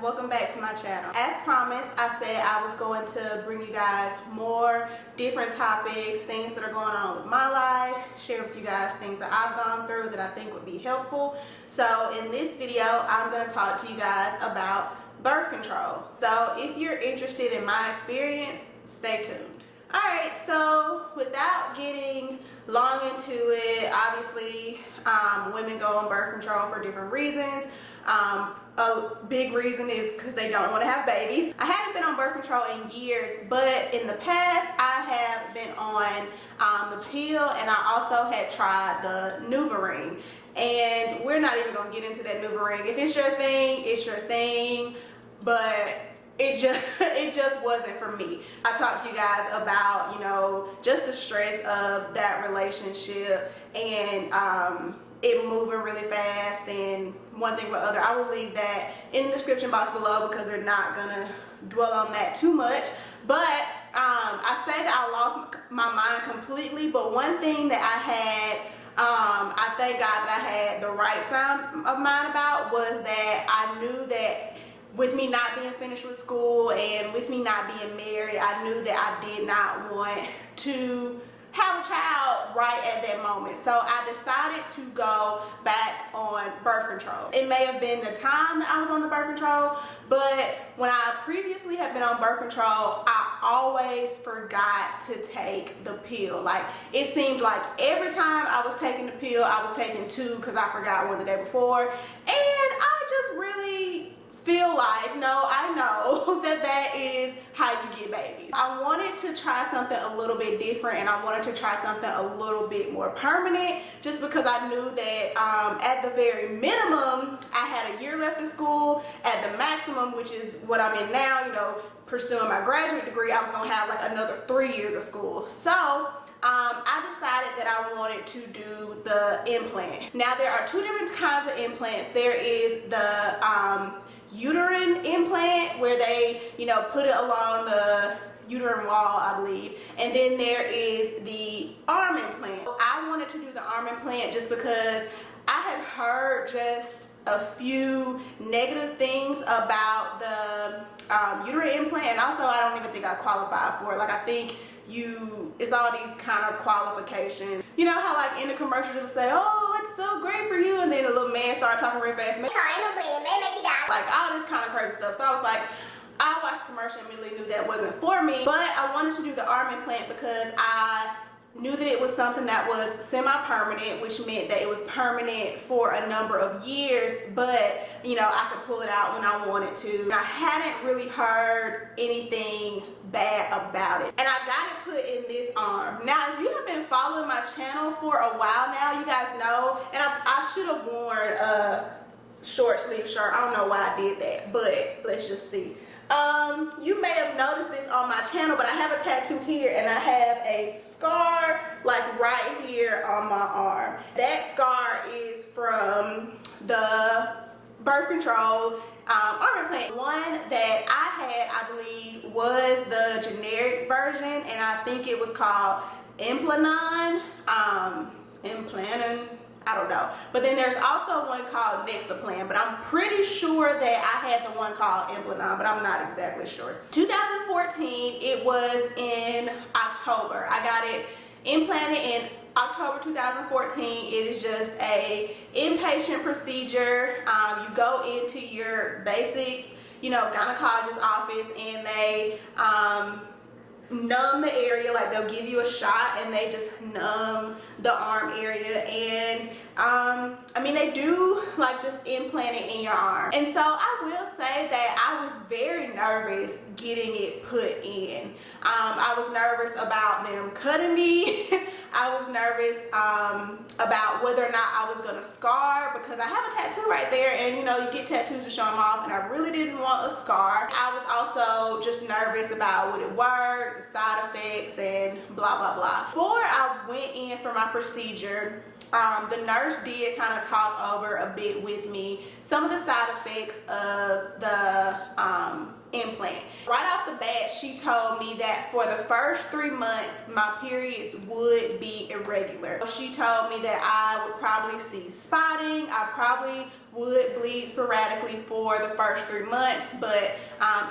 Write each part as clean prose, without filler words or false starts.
welcome back to my channel. As promised, I said I was going to bring you guys more different topics, things that are going on with my life, share with you guys things that I've gone through that I think would be helpful. So in this video, I'm going to talk to you guys about birth control. So if you're interested in my experience, stay tuned. Alright, so without getting long into it, obviously women go on birth control for different reasons. A big reason is because they don't want to have babies. I haven't been on birth control in years, but in the past I have been on the pill, and I also had tried the NuvaRing. And we're not even going to get into that NuvaRing. If it's your thing, it's your thing, but it just wasn't for me. I talked to you guys about, you know, just the stress of that relationship and it moving really fast and one thing but other. I will leave that in the description box below because we're not gonna dwell on that too much. But I say that I lost my mind completely, but one thing that I had, I thank God that I had the right sound of mind about, was that I knew that with me not being finished with school and with me not being married, I knew that I did not want to have a child right at that moment. So I decided to go back on birth control. It may have been the time that I was on the birth control, but when I previously had been on birth control, I always forgot to take the pill. Like, it seemed like every time I was taking the pill, I was taking two because I forgot one the day before. And I just really feel like, no, I know that is how you get babies. I wanted to try something a little bit different, and I wanted to try something a little bit more permanent, just because I knew that at the very minimum I had a year left of school. At the maximum, which is what I'm in now, you know, pursuing my graduate degree, I was gonna have like another 3 years of school. So I decided that I wanted to do the implant. Now, there are two different kinds of implants. There is the uterine implant, where they, you know, put it along the uterine wall, I believe, and then there is the arm implant. I wanted to do the arm implant just because I had heard just a few negative things about the uterine implant, and also I don't even think I qualified for it. Like, I think it's all these kind of qualifications. You know how like in the commercial they'll say, oh, it's so great for you, and then a little man started talking real fast, like all this kind of crazy stuff. So I was like, I watched the commercial and immediately knew that wasn't for me. But I wanted to do the arm implant because I knew that it was something that was semi-permanent, which meant that it was permanent for a number of years, but you know, I could pull it out when I wanted to. I hadn't really heard anything bad about it, and I got it put in this arm. Now, if you have been following my channel for a while now, you guys know, and I should have worn a short sleeve shirt. I don't know why I did that, but let's just see. You may have noticed this on my channel, but I have a tattoo here, and I have a scar like right here on my arm. That scar is from the birth control arm implant. One that I had, I believe, was the generic version, and I think it was called Implanon, Implanton, I don't know. But then there's also one called Nexplanon, but I'm pretty sure that I had the one called Implanon, but I'm not exactly sure. 2014, it was in October. I got it implanted in October 2014. It is just a inpatient procedure. You go into your basic, you know, gynecologist office, and they numb the area. Like, they'll give you a shot and they just numb the arm area, and I mean, they do like just implant it in your arm. And so I will say that I was very nervous getting it put in. I was nervous about them cutting me. I was nervous about whether or not I was gonna scar, because I have a tattoo right there, and you know, you get tattoos to show them off, and I really didn't want a scar. I was also just nervous about would it work, the side effects, and blah blah blah. Before I went in for my procedure, the nurse did kind of talk over a bit with me some of the side effects of the implant. Right off the bat, she told me that for the first 3 months, my periods would be irregular. She told me that I would probably see spotting. I probably would bleed sporadically for the first 3 months, but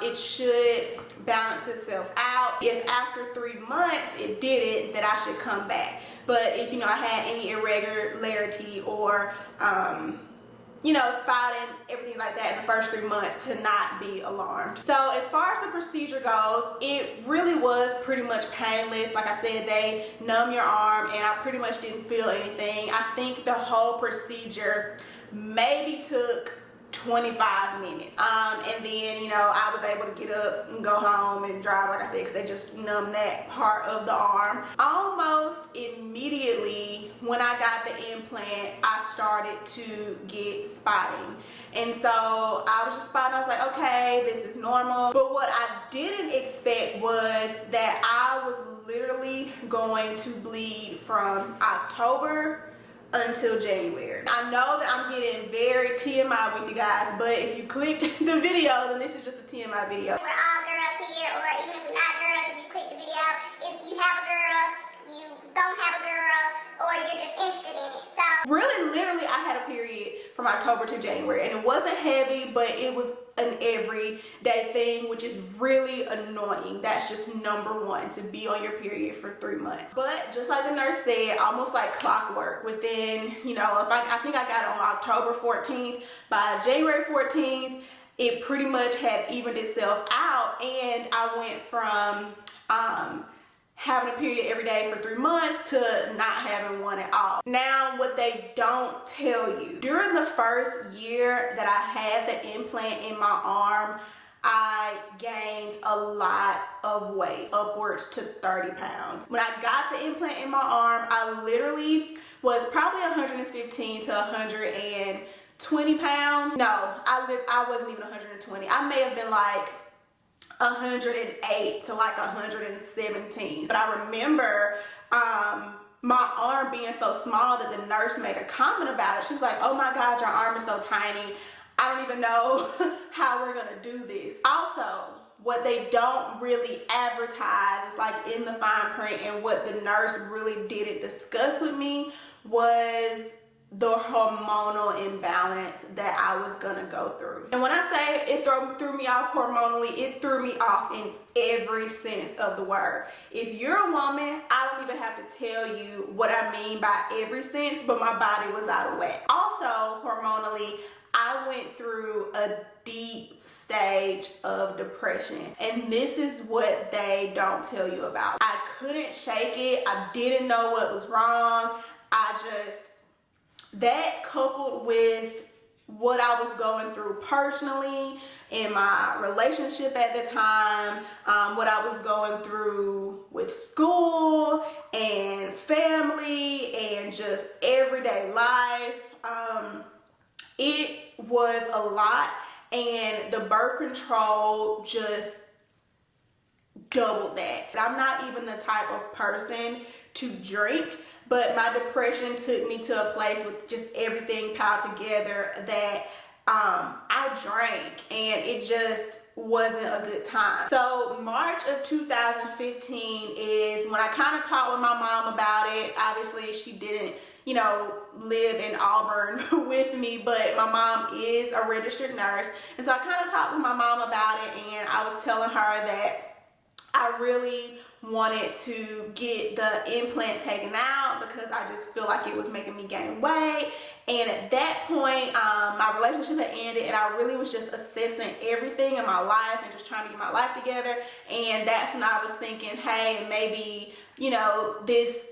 it should balance itself out. If after 3 months it didn't, then I should come back. But if, you know, I had any irregularity or you know, spotting, everything like that in the first 3 months, to not be alarmed. So as far as the procedure goes, it really was pretty much painless. Like I said, they numb your arm and I pretty much didn't feel anything. I think the whole procedure maybe took 25 minutes. And then, you know, I was able to get up and go home and drive, like I said, because they just numbed that part of the arm. Almost immediately when I got the implant, I started to get spotting. And so I was just spotting. I was like, okay, this is normal. But what I didn't expect was that I was literally going to bleed from October until January. I know that I'm getting very TMI with you guys, but if you clicked the video, then this is just a TMI video. We're all girls here, or even if we're not girls, if you click the video, if you have a girl, you don't have a girl, or you're just interested in it. So really, literally, I had a period from October to January, and it wasn't heavy, but it was an everyday thing, which is really annoying. That's just number one, to be on your period for 3 months. But just like the nurse said, almost like clockwork, within, you know, if I think I got it on October 14th, by January 14th, it pretty much had evened itself out, and I went from having a period every day for 3 months to not having one at all. Now, what they don't tell you, during the first year that I had the implant in my arm, I gained a lot of weight, upwards to 30 pounds. When I got the implant in my arm, I literally was probably 115 to 120 pounds. No, I wasn't even 120. I may have been like 108 to like 117. But I remember my arm being so small that the nurse made a comment about it. She was like, oh my God, your arm is so tiny. I don't even know how we're gonna do this. Also, what they don't really advertise is like in the fine print, and what the nurse really didn't discuss with me was the hormonal imbalance that I was gonna go through. And when I say it threw me off hormonally, it threw me off in every sense of the word. If you're a woman, I don't even have to tell you what I mean by every sense, but my body was out of whack. Also, hormonally, I went through a deep stage of depression, and this is what they don't tell you about. I couldn't shake it. I didn't know what was wrong. That coupled with what I was going through personally in my relationship at the time, what I was going through with school and family and just everyday life, it was a lot, and the birth control just doubled that. I'm not even the type of person to drink, but my depression took me to a place with just everything piled together that I drank, and it just wasn't a good time. So March of 2015 is when I kind of talked with my mom about it. Obviously, she didn't, you know, live in Auburn with me, but my mom is a registered nurse. And so I kind of talked with my mom about it, and I was telling her that I really wanted to get the implant taken out because I just feel like it was making me gain weight. And at that point, my relationship had ended, and I really was just assessing everything in my life and just trying to get my life together. And that's when I was thinking, hey, maybe, you know, this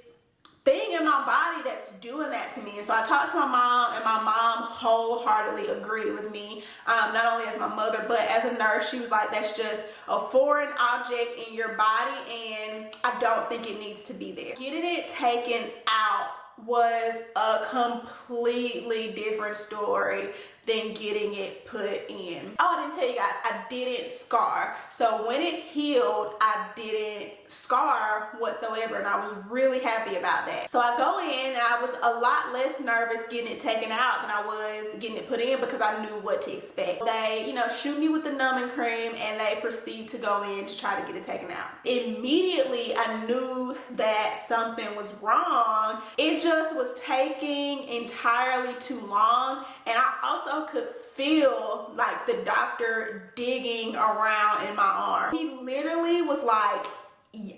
thing in my body that's doing that to me. And so I talked to my mom, and my mom wholeheartedly agreed with me, not only as my mother, but as a nurse. She was like, that's just a foreign object in your body, and I don't think it needs to be there. Getting it taken out was a completely different story than getting it put in. Oh, I didn't tell you guys, I didn't scar. So when it healed, I didn't scar whatsoever, and I was really happy about that. So I go in and I was a lot less nervous getting it taken out than I was getting it put in, because I knew what to expect. They, you know, shoot me with the numbing cream and they proceed to go in to try to get it taken out. Immediately I knew that something was wrong. It just was taking entirely too long, and I also could feel like the doctor digging around in my arm. He literally was like,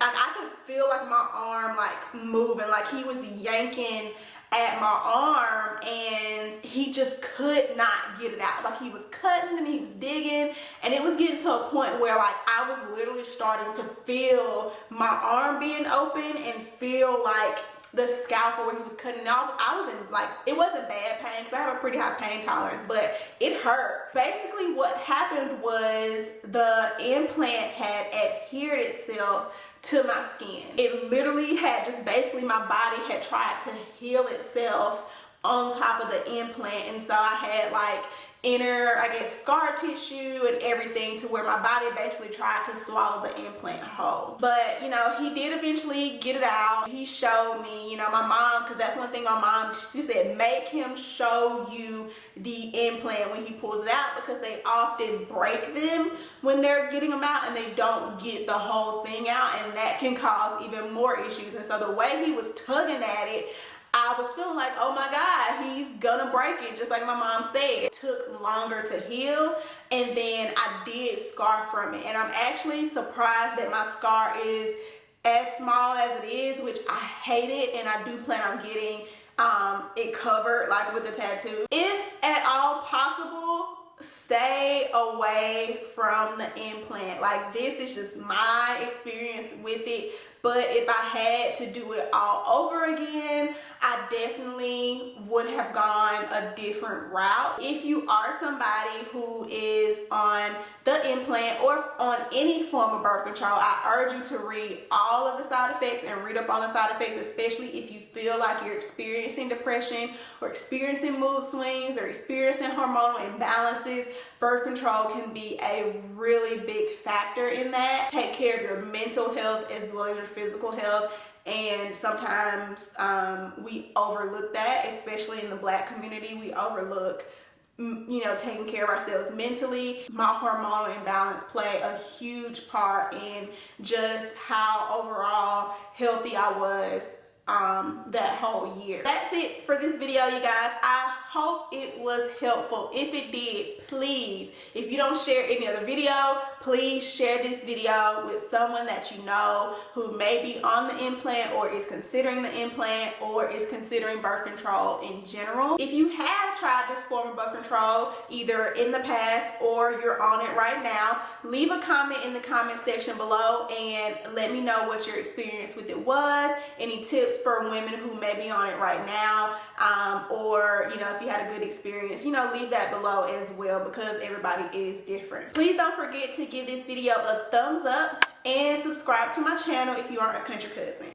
I could feel like my arm like moving, like he was yanking at my arm, and he just could not get it out. Like he was cutting and he was digging, and it was getting to a point where like I was literally starting to feel my arm being open and feel like the scalpel where he was cutting off. I was in like, it wasn't bad pain because I have a pretty high pain tolerance, but it hurt. Basically what happened was the implant had adhered itself to my skin. It literally had just basically, my body had tried to heal itself on top of the implant, and so I had like inner, I guess, scar tissue and everything, to where my body basically tried to swallow the implant whole. But you know, he did eventually get it out. He showed me, you know, my mom, because that's one thing my mom, she said, make him show you the implant when he pulls it out, because they often break them when they're getting them out and they don't get the whole thing out, and that can cause even more issues. And so the way he was tugging at it, I was feeling like, oh my God, he's gonna break it, just like my mom said. It took longer to heal, and then I did scar from it. And I'm actually surprised that my scar is as small as it is, which I hate it, and I do plan on getting it covered like with a tattoo. If at all possible, stay away from the implant. Like, this is just my experience with it. But if I had to do it all over again, I definitely would have gone a different route. If you are somebody who is on the implant or on any form of birth control, I urge you to read all of the side effects and read up on the side effects, especially if you feel like you're experiencing depression or experiencing mood swings or experiencing hormonal imbalances. Birth control can be a really big factor in that. Take care of your mental health as well as your physical health. And sometimes we overlook that, especially in the Black community. We overlook, you know, taking care of ourselves mentally. My hormonal imbalance played a huge part in just how overall healthy I was that whole year. That's it for this video, you guys. I hope it was helpful. If it did, please, if you don't share any other video, please share this video with someone that you know who may be on the implant or is considering the implant or is considering birth control in general. If you have tried this form of birth control either in the past or you're on it right now, leave a comment in the comment section below and let me know what your experience with it was, any tips for women who may be on it right now, or you know, if you had a good experience, you know, leave that below as well, because everybody is different. Please don't forget to give this video a thumbs up and subscribe to my channel if you aren't a country cousin.